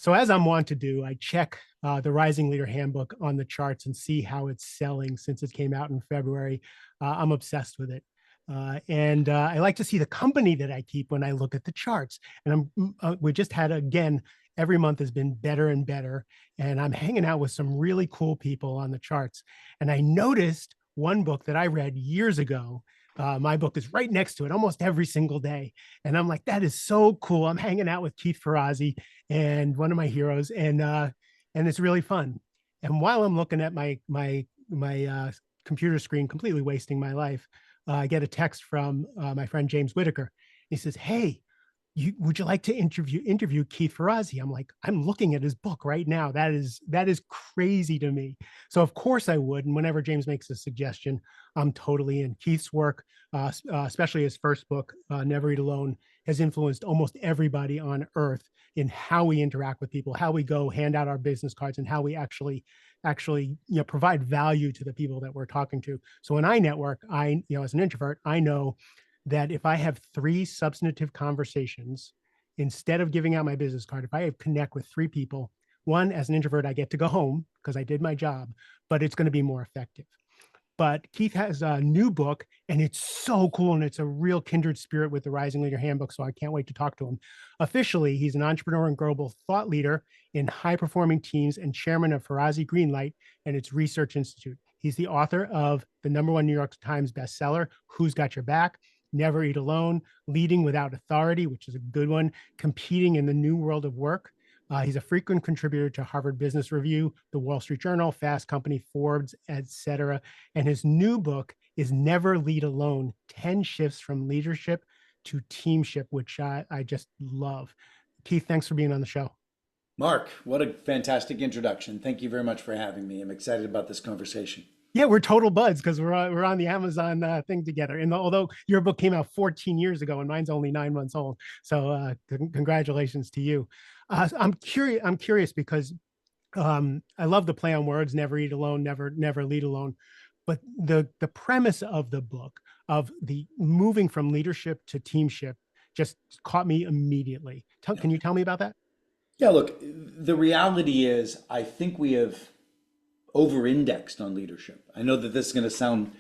So as I'm wont to do, I check the Rising Leader Handbook on the charts and see how it's selling since it came out in February. I'm obsessed with it. And I like to see the company that I keep when I look at the charts. And we just had, again, every month has been better and better. And I'm hanging out with some really cool people on the charts. And I noticed one book that I read years ago. My book is right next to it almost every single day. And I'm like, that is so cool. I'm hanging out with Keith Ferrazzi and one of my heroes, and it's really fun. And while I'm looking at my computer screen, completely wasting my life, I get a text from my friend James Whitaker. He says, "Hey, would you like to interview Keith Ferrazzi?" I'm like, I'm looking at his book right now. That is crazy to me. So of course I would. And whenever James makes a suggestion, I'm totally in. Keith's work, especially his first book, Never Eat Alone, has influenced almost everybody on earth in how we interact with people, how we go hand out our business cards, and how we actually provide value to the people that we're talking to. So when I network, as an introvert, I know that if I have 3 substantive conversations, instead of giving out my business card, if I connect with 3 people, one, as an introvert, I get to go home because I did my job, but it's going to be more effective. But Keith has a new book, and it's so cool, and it's a real kindred spirit with the Rising Leader Handbook, so I can't wait to talk to him. Officially, he's an entrepreneur and global thought leader in high-performing teams and chairman of Ferrazzi Greenlight and its research institute. He's the author of the #1 New York Times bestseller, Who's Got Your Back?, Never Eat Alone, Leading Without Authority, which is a good one, Competing in the New World of Work. He's a frequent contributor to Harvard Business Review, The Wall Street Journal, Fast Company, Forbes, etc. And his new book is Never Lead Alone, 10 Shifts from Leadership to Teamship, which I just love. Keith, thanks for being on the show. Mark, what a fantastic introduction. Thank you very much for having me. I'm excited about this conversation. Yeah, we're total buds because we're on the Amazon thing together. And although your book came out 14 years ago and mine's only 9 months old, so congratulations to you. I'm curious because I love the play on words: never eat alone, never lead alone. But the premise of the book, of the moving from leadership to teamship, just caught me immediately. Can you tell me about that? Yeah, look, the reality is, I think we have over-indexed on leadership. I know that this is going to sound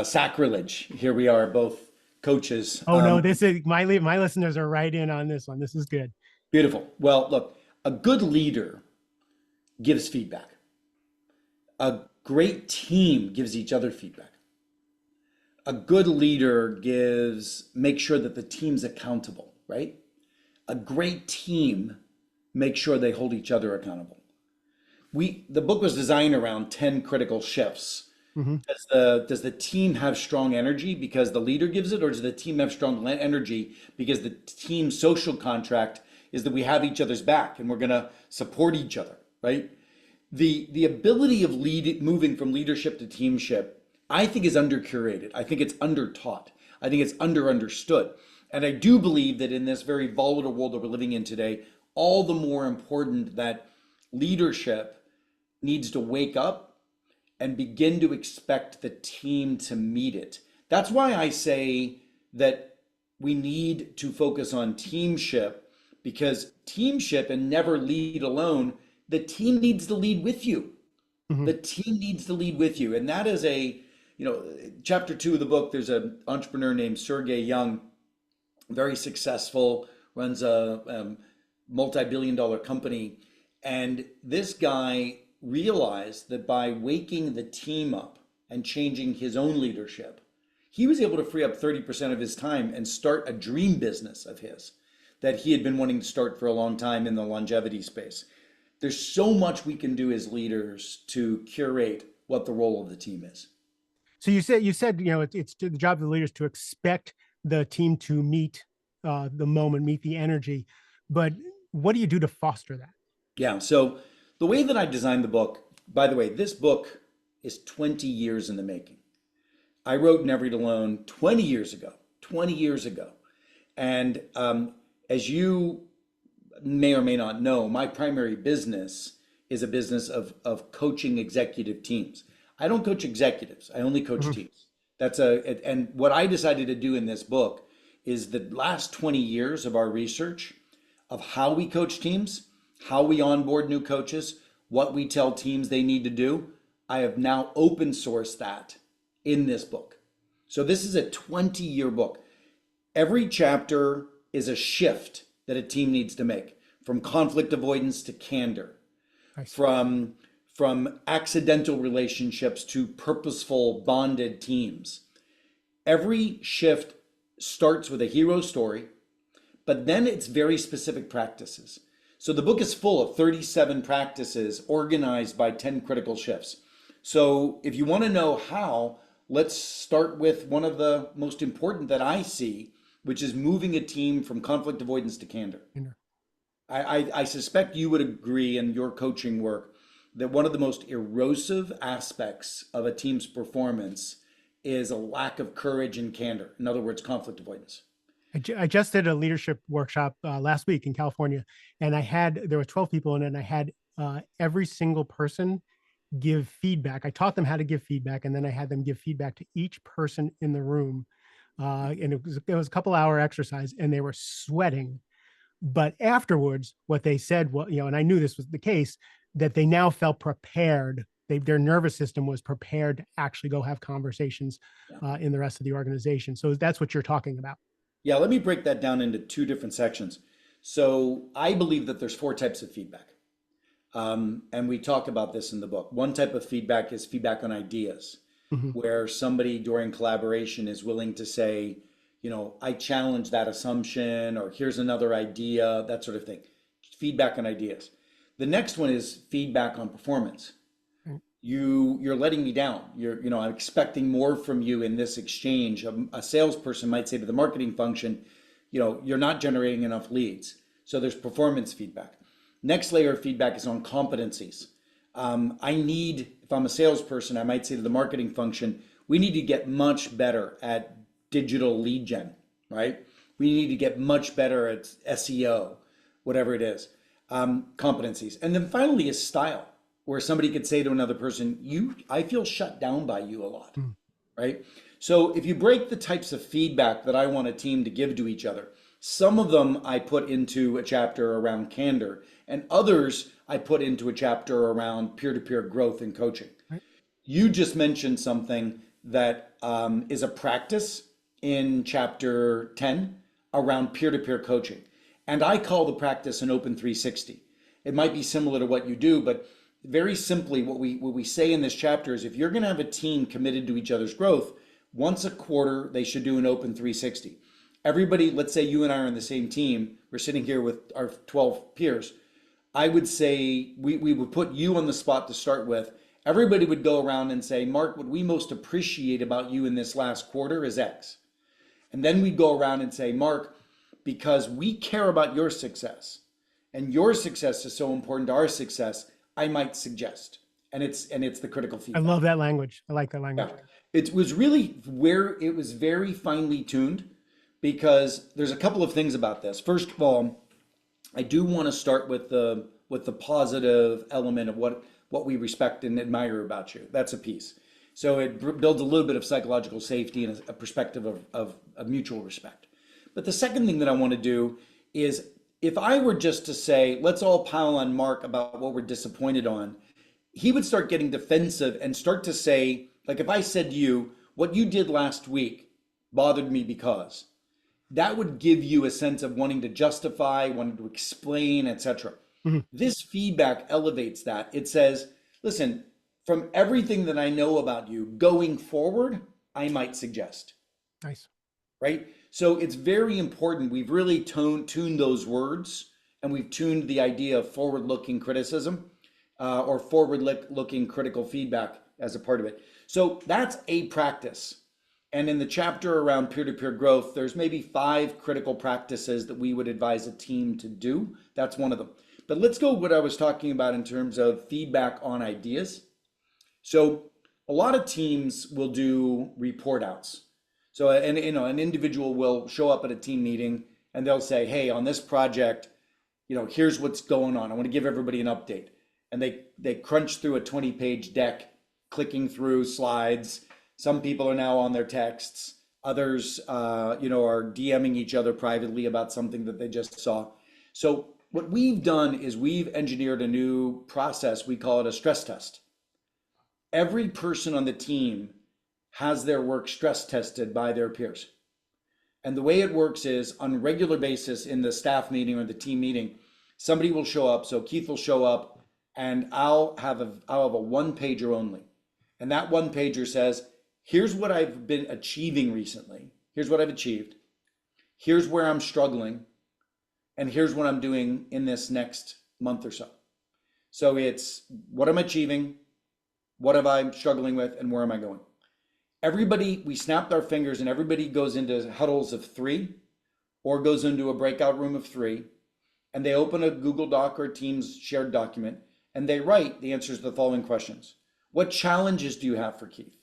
sacrilege. Here we are, both coaches. Oh no, this is my listeners are right in on this one. This is good. Beautiful. Well, look, a good leader gives feedback. A great team gives each other feedback. A good leader makes sure that the team's accountable, right? A great team makes sure they hold each other accountable. The book was designed around 10 critical shifts. Mm-hmm. Does the team have strong energy because the leader gives it, or does the team have strong energy because the team social contract is that we have each other's back and we're going to support each other, right? The ability of moving from leadership to teamship, I think, is under curated. I think it's under taught. I think it's under understood. And I do believe that in this very volatile world that we're living in today, all the more important that leadership needs to wake up and begin to expect the team to meet it. That's why I say that we need to focus on teamship, because teamship and never lead alone, the team needs to lead with you. Mm-hmm. The team needs to lead with you. And that is chapter 2 of the book, there's an entrepreneur named Sergey Young, very successful, runs a multi-billion-dollar company. And this guy realized that by waking the team up and changing his own leadership, he was able to free up 30% of his time and start a dream business of his that he had been wanting to start for a long time in the longevity space. There's so much we can do as leaders to curate what the role of the team is. So you said it's the job of the leaders to expect the team to meet the moment, meet the energy. But what do you do to foster that? Yeah, so the way that I designed the book, by the way, this book is 20 years in the making. I wrote Never Eat Alone 20 years ago. And as you may or may not know, my primary business is a business of coaching executive teams. I don't coach executives, I only coach teams. And what I decided to do in this book is the last 20 years of our research of how we coach teams how we onboard new coaches, what we tell teams they need to do. I have now open sourced that in this book. So this is a 20-year book. Every chapter is a shift that a team needs to make, from conflict avoidance to candor, Nice. from accidental relationships to purposeful bonded teams. Every shift starts with a hero story, but then it's very specific practices. So the book is full of 37 practices organized by 10 critical shifts. So if you want to know how, let's start with one of the most important that I see, which is moving a team from conflict avoidance to candor. I suspect you would agree in your coaching work that one of the most erosive aspects of a team's performance is a lack of courage and candor. In other words, conflict avoidance. I just did a leadership workshop last week in California, and there were 12 people in it, and I had every single person give feedback. I taught them how to give feedback, and then I had them give feedback to each person in the room. And it was a couple hour exercise, and they were sweating. But afterwards, what they said, well, and I knew this was the case, that they now felt prepared. Their nervous system was prepared to actually go have conversations in the rest of the organization. So that's what you're talking about. Yeah, let me break that down into two different sections. So I believe that there's four types of feedback. And we talk about this in the book. One type of feedback is feedback on ideas, where somebody during collaboration is willing to say, I challenge that assumption, or here's another idea, that sort of thing. Feedback on ideas. The next one is feedback on performance. You're letting me down. I'm expecting more from you in this exchange. A salesperson might say to the marketing function, you're not generating enough leads. So there's performance feedback. Next layer of feedback is on competencies. If I'm a salesperson, I might say to the marketing function, we need to get much better at digital lead gen, right? We need to get much better at SEO, whatever it is. Competencies. And then finally is style, where somebody could say to another person, I feel shut down by you a lot, right? So if you break the types of feedback that I want a team to give to each other, some of them I put into a chapter around candor, and others I put into a chapter around peer-to-peer growth and coaching. Right. You just mentioned something that is a practice in chapter 10 around peer-to-peer coaching. And I call the practice an open 360. It might be similar to what you do, but very simply, what we say in this chapter is if you're going to have a team committed to each other's growth, once a quarter, they should do an open 360. Everybody, let's say you and I are on the same team. We're sitting here with our 12 peers. I would say we would put you on the spot to start with. Everybody would go around and say, Mark, what we most appreciate about you in this last quarter is X. And then we'd go around and say, Mark, because we care about your success and your success is so important to our success, I might suggest. And it's the critical I feedback. love that language. I like that language. Yeah. It was really where it was very finely tuned, because there's a couple of things about this. First of all, I do want to start with the positive element of what we respect and admire about you. That's a piece. So it builds a little bit of psychological safety and a perspective of mutual respect. But the second thing that I want to do is, if I were just to say, let's all pile on Mark about what we're disappointed on, he would start getting defensive and start to say, like if I said to you, what you did last week bothered me because, that would give you a sense of wanting to justify, wanting to explain, etc. This feedback elevates that. It says, listen, from everything that I know about you going forward, I might suggest. Nice. Right? So it's very important. We've really tuned those words, and we've tuned the idea of forward-looking criticism or forward-looking critical feedback as a part of it. So that's a practice. And in the chapter around peer-to-peer growth, there's maybe 5 critical practices that we would advise a team to do. That's one of them. But let's go what I was talking about in terms of feedback on ideas. So a lot of teams will do report outs. So an individual will show up at a team meeting and they'll say, hey, on this project, here's what's going on. I want to give everybody an update. And they crunch through a 20-page deck, clicking through slides. Some people are now on their texts. Others, are DMing each other privately about something that they just saw. So what we've done is we've engineered a new process. We call it a stress test. Every person on the team has their work stress tested by their peers. And the way it works is on a regular basis in the staff meeting or the team meeting, somebody will show up. So Keith will show up and I'll have a one pager only. And that one pager says, here's what I've been achieving recently. Here's what I've achieved. Here's where I'm struggling. And here's what I'm doing in this next month or so. So it's what I'm achieving, what have I struggling with, and where am I going? Everybody, we snapped our fingers and everybody goes into huddles of 3 or goes into a breakout room of 3, and they open a Google Doc or Teams shared document and they write the answers to the following questions. What challenges do you have for Keith?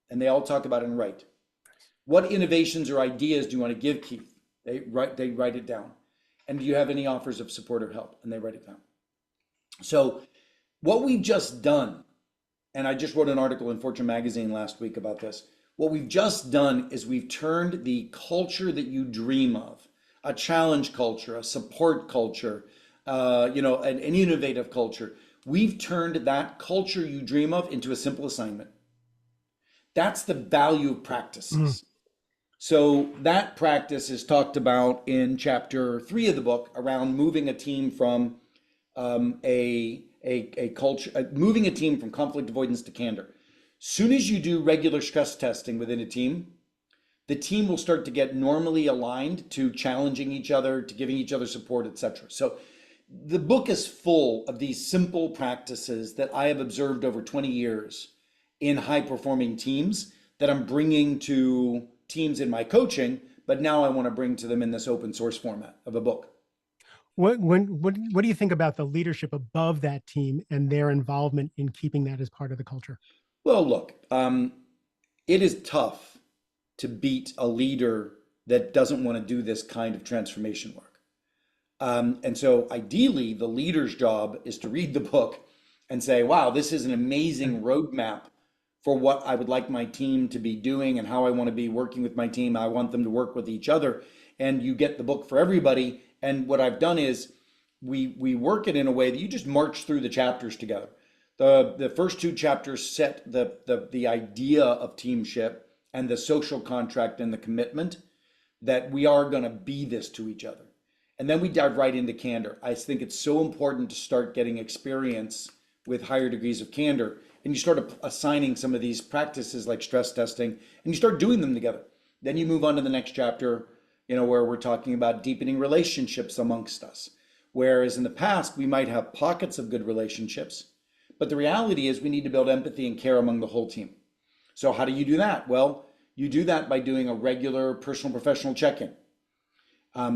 And they all talk about it and write. What innovations or ideas do you want to give Keith? They write it down. And do you have any offers of support or help? And they write it down. So what we've just done, and I just wrote an article in Fortune magazine last week about this. What we've just done is we've turned the culture that you dream of, a challenge culture, a support culture, an innovative culture. We've turned that culture you dream of into a simple assignment. That's the value of practices. So that practice is talked about in chapter 3 of the book around moving a team from moving a team from conflict avoidance to candor. Soon as you do regular stress testing within a team, the team will start to get normally aligned to challenging each other, to giving each other support, etc. So the book is full of these simple practices that I have observed over 20 years in high performing teams that I'm bringing to teams in my coaching, but now I want to bring to them in this open source format of a book. What do you think about the leadership above that team and their involvement in keeping that as part of the culture? Well, look, it is tough to beat a leader that doesn't want to do this kind of transformation work. And so ideally, the leader's job is to read the book and say, wow, this is an amazing roadmap for what I would like my team to be doing and how I want to be working with my team. I want them to work with each other. And you get the book for everybody. And what I've done is we work it in a way that you just march through the chapters together. The first 2 chapters set the idea of teamship and the social contract and the commitment that we are going to be this to each other. And then we dive right into candor. I think it's so important to start getting experience with higher degrees of candor. And you start assigning some of these practices like stress testing, and you start doing them together. Then you move on to the next chapter, where we're talking about deepening relationships amongst us. Whereas in the past, we might have pockets of good relationships, but the reality is we need to build empathy and care among the whole team. So how do you do that? Well, you do that by doing a regular personal professional check-in,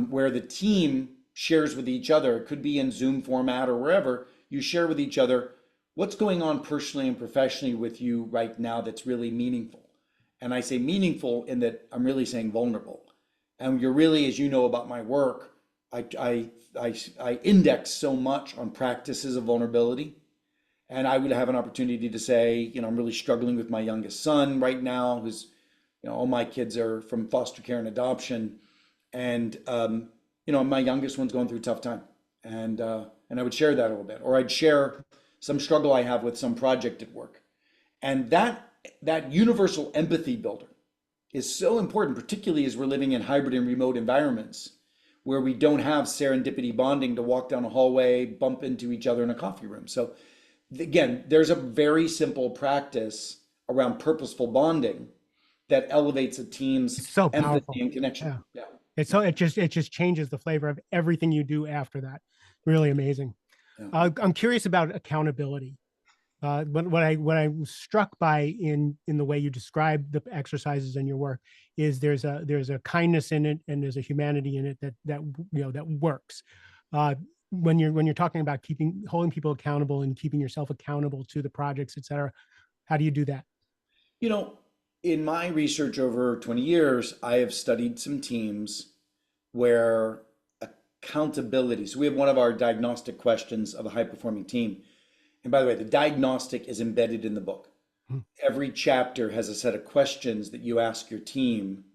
where the team shares with each other. It could be in Zoom format or wherever. You share with each other what's going on personally and professionally with you right now that's really meaningful. And I say meaningful in that I'm really saying vulnerable. And you're really, as you know about my work, I index so much on practices of vulnerability. And I would have an opportunity to say, I'm really struggling with my youngest son right now, who's, all my kids are from foster care and adoption. And, my youngest one's going through a tough time. And I would share that a little bit, or I'd share some struggle I have with some project at work. And that universal empathy builder is so important, particularly as we're living in hybrid and remote environments where we don't have serendipity bonding to walk down a hallway, bump into each other in a coffee room. So again, there's a very simple practice around purposeful bonding that elevates a team's It's so empathy powerful. and connection. Yeah. Yeah. It just changes the flavor of everything you do after that. Really amazing. Yeah. I'm curious about accountability. What I'm struck by in the way you describe the exercises in your work is there's a kindness in it and there's a humanity in it that works. When you're talking about holding people accountable and keeping yourself accountable to the projects, et cetera, how do you do that? In my research over 20 years, I have studied some teams where accountability. So we have one of our diagnostic questions of a high performing team. And by the way, the diagnostic is embedded in the book. Every chapter has a set of questions that you ask your team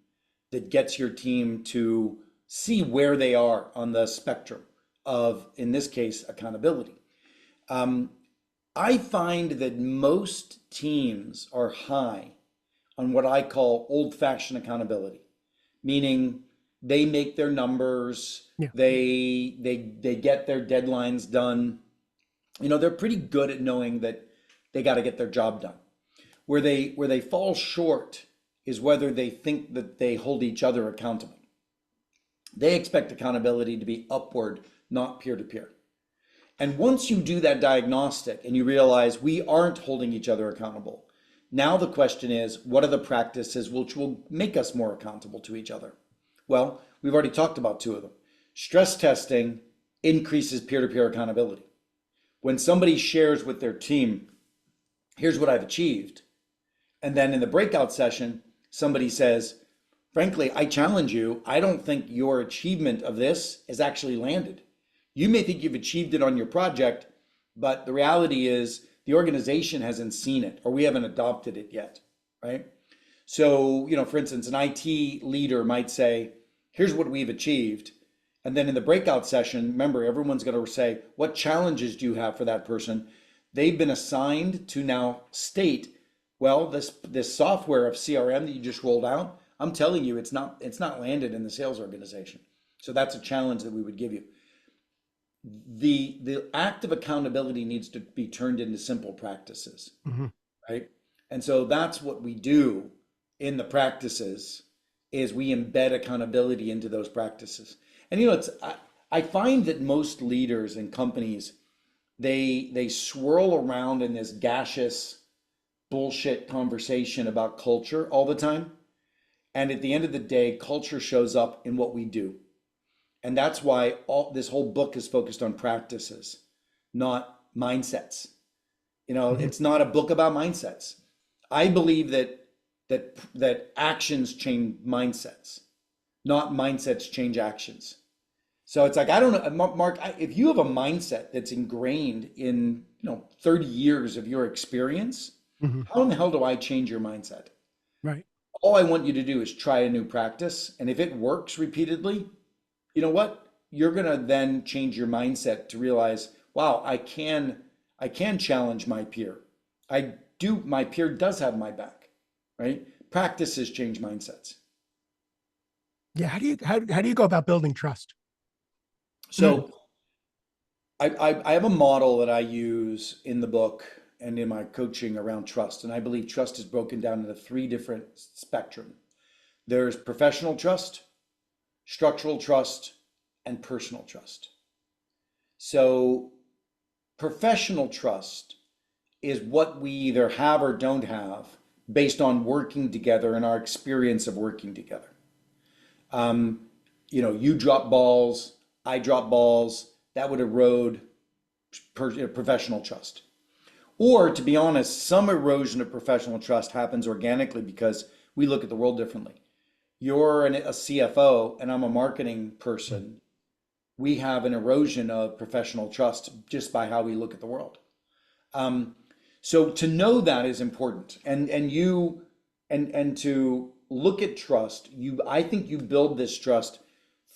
that gets your team to see where they are on the spectrum of, in this case, accountability. Um, I find that most teams are high on what I call old-fashioned accountability, meaning they make their numbers, Yeah. they get their deadlines done. They're pretty good at knowing that they got to get their job done. Where they fall short is whether they think that they hold each other accountable. They expect accountability to be upward, not peer to peer. And once you do that diagnostic and you realize we aren't holding each other accountable, now the question is, what are the practices which will make us more accountable to each other? Well, we've already talked about two of them. Stress testing increases peer-to-peer accountability. When somebody shares with their team, here's what I've achieved, and then in the breakout session, somebody says, frankly, I challenge you, I don't think your achievement of this has actually landed. You may think you've achieved it on your project, but the reality is the organization hasn't seen it or we haven't adopted it yet, right? So, for instance, an IT leader might say, here's what we've achieved. And then in the breakout session, remember, everyone's going to say, what challenges do you have for that person? They've been assigned to now state, well, this software of CRM that you just rolled out, I'm telling you, it's not landed in the sales organization. So that's a challenge that we would give you. The act of accountability needs to be turned into simple practices, Mhm. right? And so that's what we do in the practices is we embed accountability into those practices. And I find that most leaders and companies, they swirl around in this gaseous bullshit conversation about culture all the time. And at the end of the day, culture shows up in what we do. And that's why this whole book is focused on practices, not mindsets. Mhm. It's not a book about mindsets. I believe that actions change mindsets, not mindsets change actions. So it's like, I don't know, Mark, if you have a mindset that's ingrained in 30 years of your experience, Mhm. how in the hell do I change your mindset? Right. All I want you to do is try a new practice, and if it works repeatedly, you know what? You're gonna then change your mindset to realize, wow, I can challenge my peer. My peer does have my back, right? Practices change mindsets. Yeah. How do you go about building trust? Mm. So I have a model that I use in the book and in my coaching around trust, and I believe trust is broken down into three different spectrum. There's professional trust, structural trust, and personal trust. So professional trust is what we either have or don't have based on working together and our experience of working together. Um, you drop balls, I drop balls, that would erode professional trust. Or to be honest, some erosion of professional trust happens organically because we look at the world differently. You're a CFO and I'm a marketing person. We have an erosion of professional trust just by how we look at the world. Um, so to know that is important, and to look at trust. I think you build this trust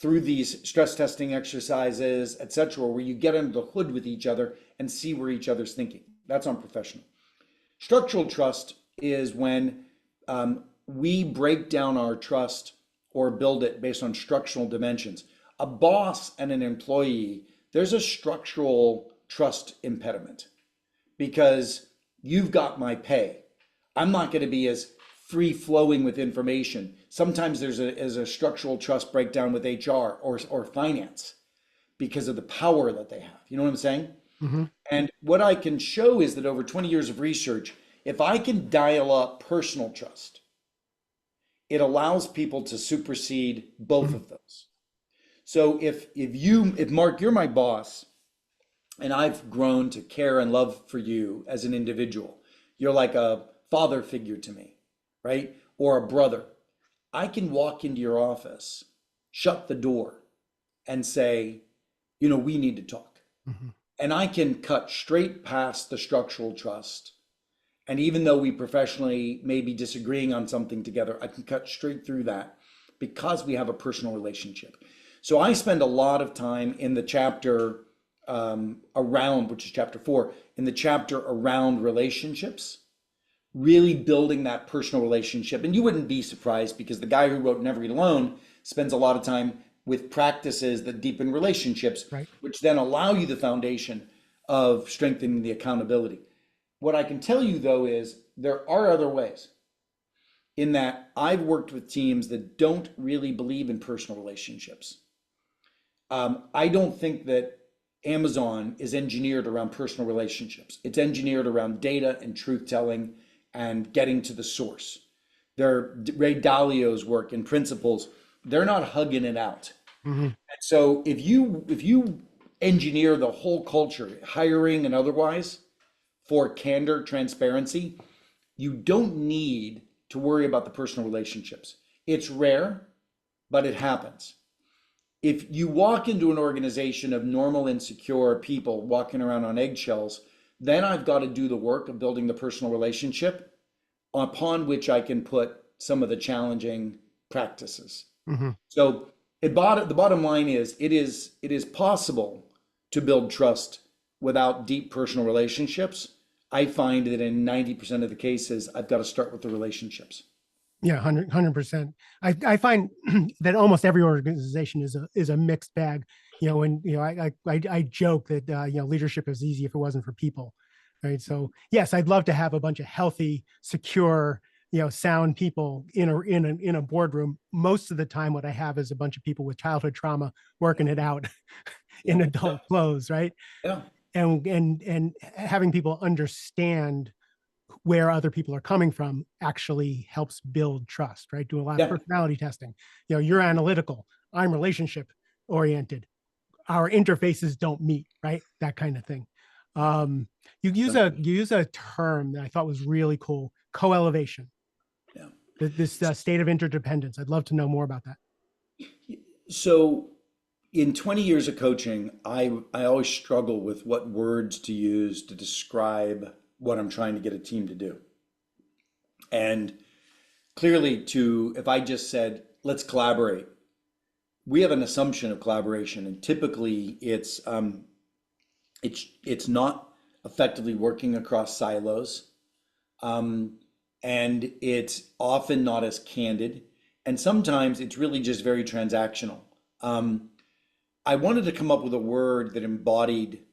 through these stress testing exercises, etc., where you get under the hood with each other and see where each other's thinking. That's on professional. Structural trust is when we break down our trust or build it based on structural dimensions. A boss and an employee, there's a structural trust impediment because you've got my pay. I'm not going to be as free flowing with information. Sometimes there's a structural trust breakdown with HR or finance because of the power that they have. You know what I'm saying? Mhm. And what I can show is that over 20 years of research, if I can dial up personal trust, it allows people to supersede both Mhm. of those. So if Mark, you're my boss, and I've grown to care and love for you as an individual. You're like a father figure to me, right? Or a brother. I can walk into your office, shut the door, and say, we need to talk. Mhm. And I can cut straight past the structural trust. And even though we professionally may be disagreeing on something together, I can cut straight through that because we have a personal relationship. So I spend a lot of time in the chapter around, which is chapter 4, in the chapter around relationships, really building that personal relationship. And you wouldn't be surprised because the guy who wrote Never Eat Alone spends a lot of time with practices that deepen relationships, Right. which then allow you the foundation of strengthening the accountability. What I can tell you though is there are other ways in that I've worked with teams that don't really believe in personal relationships. I don't think that Amazon is engineered around personal relationships. It's engineered around data and truth telling and getting to the source. Their Ray Dalio's work and principles, they're not hugging it out. Hmm. And so if you engineer the whole culture, hiring and otherwise, for candor, transparency, you don't need to worry about the personal relationships. It's rare, but it happens. If you walk into an organization of normal, insecure people walking around on eggshells, then I've got to do the work of building the personal relationship upon which I can put some of the challenging practices. Hmm. So the bottom line is it is possible to build trust without deep personal relationships. I find that in 90% of the cases, I've got to start with the relationships. Yeah, 100%. I find that almost every organization is a mixed bag. And I joke that leadership is easy if it wasn't for people, right? So yes, I'd love to have a bunch of healthy, secure, sound people in a boardroom. Most of the time, what I have is a bunch of people with childhood trauma working it out Yeah. in Yeah. adult clothes, right? Yeah. And having people understand where other people are coming from actually helps build trust, right? Do a lot of Yeah. personality testing. You're analytical, I'm relationship oriented. Our interfaces don't meet, right? That kind of thing. Um, you use a term that I thought was really cool, co-elevation. Yeah. This state of interdependence. I'd love to know more about that. So in 20 years of coaching, I always struggle with what words to use to describe what I'm trying to get a team to do. And clearly to if I just said, let's collaborate, we have an assumption of collaboration, and typically it's not effectively working across silos. Um, and it's often not as candid. And sometimes it's really just very transactional. Um, I wanted to come up with a word that embodied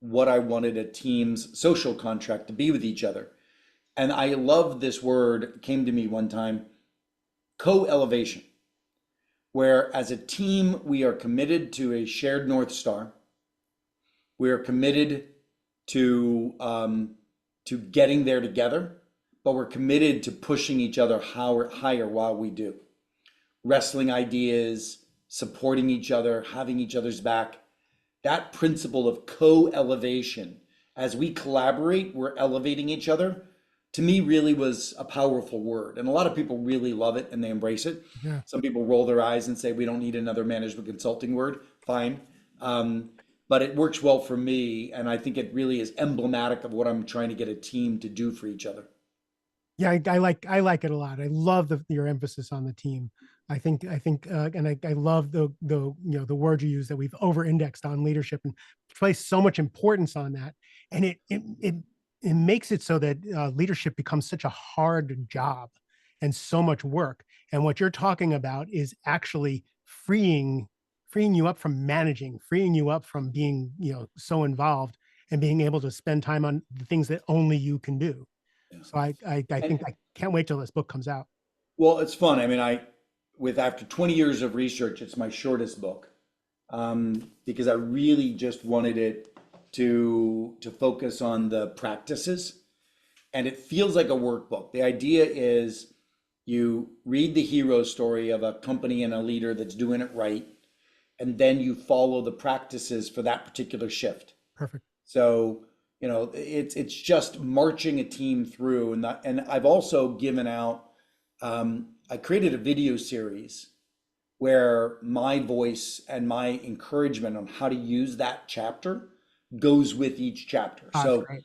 what I wanted a team's social contract to be with each other. And I love this word, it came to me one time, co-elevation, where as a team, we are committed to a shared North Star. We are committed to getting there together, but we're committed to pushing each other higher while we do. Wrestling ideas, supporting each other, having each other's back. That principle of co-elevation, as we collaborate, we're elevating each other, to me really was a powerful word. And a lot of people really love it and they embrace it. Yeah. Some people roll their eyes and say, we don't need another management consulting word. Fine. Um, but it works well for me. And I think it really is emblematic of what I'm trying to get a team to do for each other. Yeah, I like it a lot. I love your emphasis on the team. And I love the word you use that we've over-indexed on leadership and placed so much importance on that, and it makes it so that leadership becomes such a hard job and so much work. And what you're talking about is actually freeing you up from managing, freeing you up from being so involved and being able to spend time on the things that only you can do. Yeah. So I think And I can't wait till this book comes out. well, it's fun. I mean, with after 20 years of research, it's my shortest book, because I really just wanted it to focus on the practices, and it feels like a workbook. The idea is you read the hero story of a company and a leader that's doing it right, and then you follow the practices for that particular shift. Perfect. So, it's just marching a team through, and I've also given out. I created a video series where my voice and my encouragement on how to use that chapter goes with each chapter. That's So, great.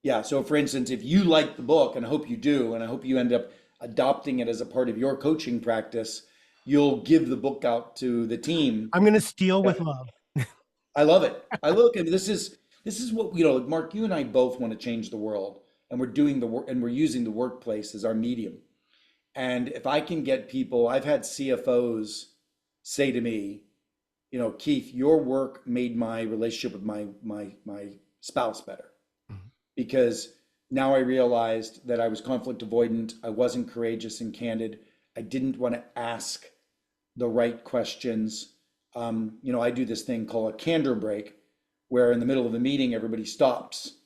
yeah. So, for instance, if you like the book, and I hope you do, and I hope you end up adopting it as a part of your coaching practice, you'll give the book out to the team. I'm going to steal with love. I love it. I look, and this is what, Mark, you and I both want to change the world, and we're doing the work, and we're using the workplace as our medium. And if I can get people, I've had CFOs say to me, Keith, your work made my relationship with my spouse better, because now I realized that I was conflict avoidant, I wasn't courageous and candid, I didn't want to ask the right questions. I do this thing called a candor break, where in the middle of a meeting, everybody stops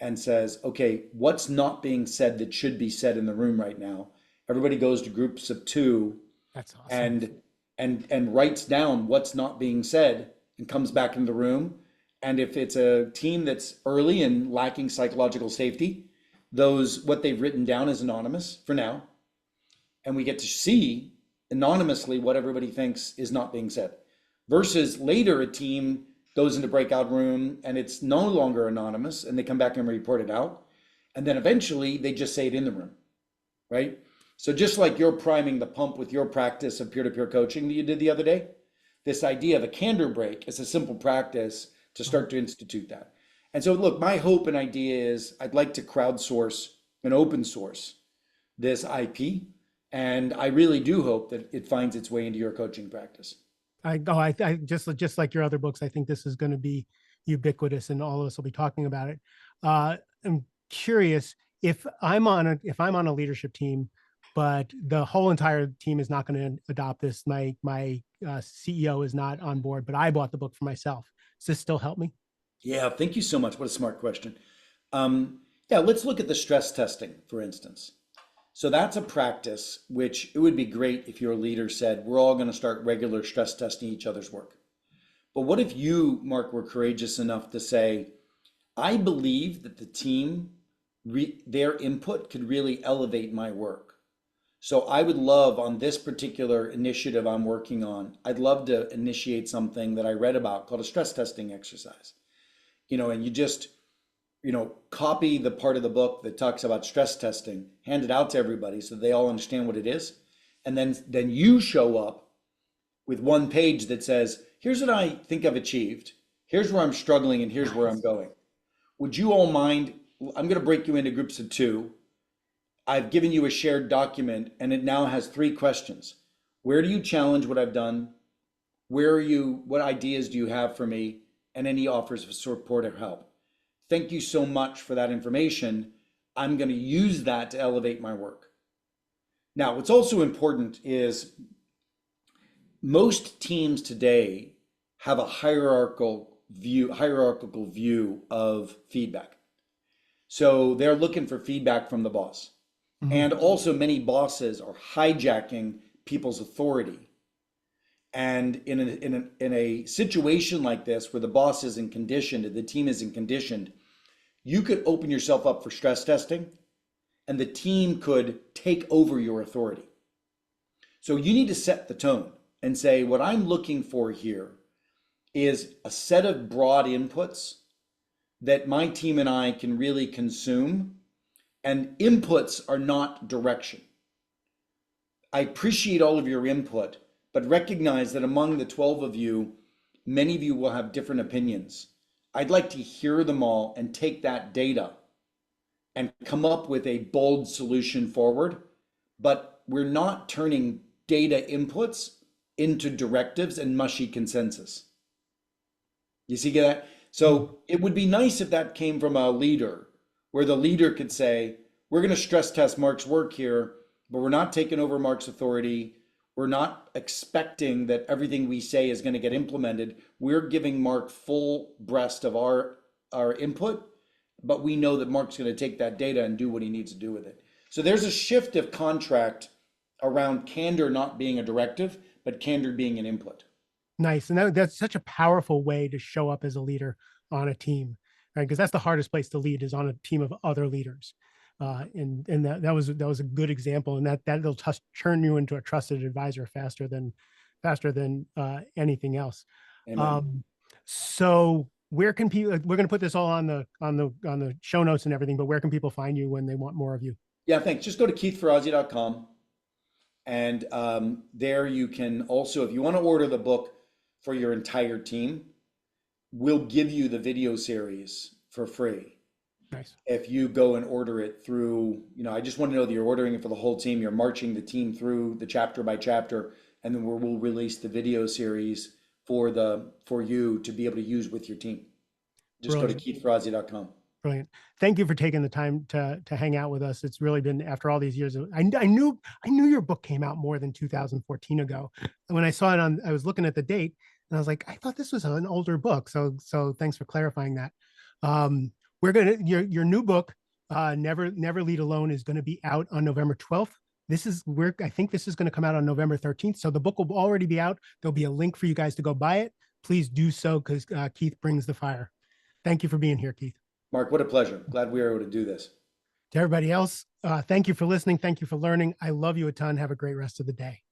and says, okay, what's not being said that should be said in the room right now? Everybody goes to groups of two That's awesome. and and writes down what's not being said and comes back in the room. And if it's a team that's early and lacking psychological safety, those what they've written down is anonymous for now, and we get to see anonymously what everybody thinks is not being said. Versus later, a team goes into breakout room and it's no longer anonymous, and they come back and report it out, and then eventually they just say it in the room, right? So just like you're priming the pump with your practice of peer-to-peer coaching that you did the other day, this idea of a candor break is a simple practice to start to institute that. And so look, my hope and idea is I'd like to crowdsource and open source this IP. And I really do hope that it finds its way into your coaching practice. I just like your other books, I think this is going to be ubiquitous, and all of us will be talking about it. I'm curious, if I'm on a leadership team, but the whole entire team is not going to adopt this. My CEO is not on board, but I bought the book for myself. Does this still help me? Yeah, thank you so much. What a smart question. Yeah, let's look at the stress testing, for instance. So that's a practice which it would be great if your leader said, we're all going to start regular stress testing each other's work. But what if you, Mark, were courageous enough to say, I believe that the team, their input could really elevate my work. So I would love on this particular initiative I'm working on, I'd love to initiate something that I read about called a stress testing exercise. And you just, copy the part of the book that talks about stress testing, hand it out to everybody so they all understand what it is. And then you show up with one page that says, here's what I think I've achieved. Here's where I'm struggling and here's where I'm going. Would you all mind? I'm going to break you into groups of two. I've given you a shared document and it now has 3 questions. Where do you challenge what I've done? Where are you? What ideas do you have for me? And any offers of support or help. Thank you so much for that information. I'm going to use that to elevate my work. Now, what's also important is most teams today have a hierarchical view of feedback. So they're looking for feedback from the boss. Mm-hmm. And also many bosses are hijacking people's authority. And in a situation like this where the boss isn't conditioned and the team isn't conditioned, you could open yourself up for stress testing and the team could take over your authority. So you need to set the tone and say, what I'm looking for here is a set of broad inputs that my team and I can really consume. And inputs are not direction. I appreciate all of your input, but recognize that among the 12 of you, many of you will have different opinions. I'd like to hear them all and take that data and come up with a bold solution forward, but we're not turning data inputs into directives and mushy consensus. You see that? So it would be nice if that came from a leader, where the leader could say, we're going to stress test Mark's work here, but we're not taking over Mark's authority. We're not expecting that everything we say is going to get implemented. We're giving Mark full breast of our input, but we know that Mark's going to take that data and do what he needs to do with it. So there's a shift of contract around candor not being a directive, but candor being an input. Nice. And that's such a powerful way to show up as a leader on a team, right? Because that's the hardest place to lead, is on a team of other leaders. And that was a good example, and that'll turn you into a trusted advisor faster than anything else. So where can people? We're going to put this all on the show notes and everything, but where can people find you when they want more of you? Yeah, thanks. Just go to keithferrazzi.com And there you can also, if you want to order the book for your entire team, we'll give you the video series for free. Nice. If you go and order it through, I just want to know that you're ordering it for the whole team, you're marching the team through the chapter by chapter, and then we'll release the video series for you to be able to use with your team. Just go to Brilliant. keithferrazzi.com. Brilliant. Thank you for taking the time to hang out with us. It's really been, after all these years. I knew your book came out more than 2014 ago. And when I saw it I was looking at the date, and I was like, I thought this was an older book. So thanks for clarifying that. We're gonna your new book, Never Lead Alone, is going to be out on November 12th. I think this is going to come out on November 13th. So the book will already be out. There'll be a link for you guys to go buy it. Please do so, because Keith brings the fire. Thank you for being here, Keith. Mark, what a pleasure. Glad we were able to do this. To everybody else, thank you for listening. Thank you for learning. I love you a ton. Have a great rest of the day.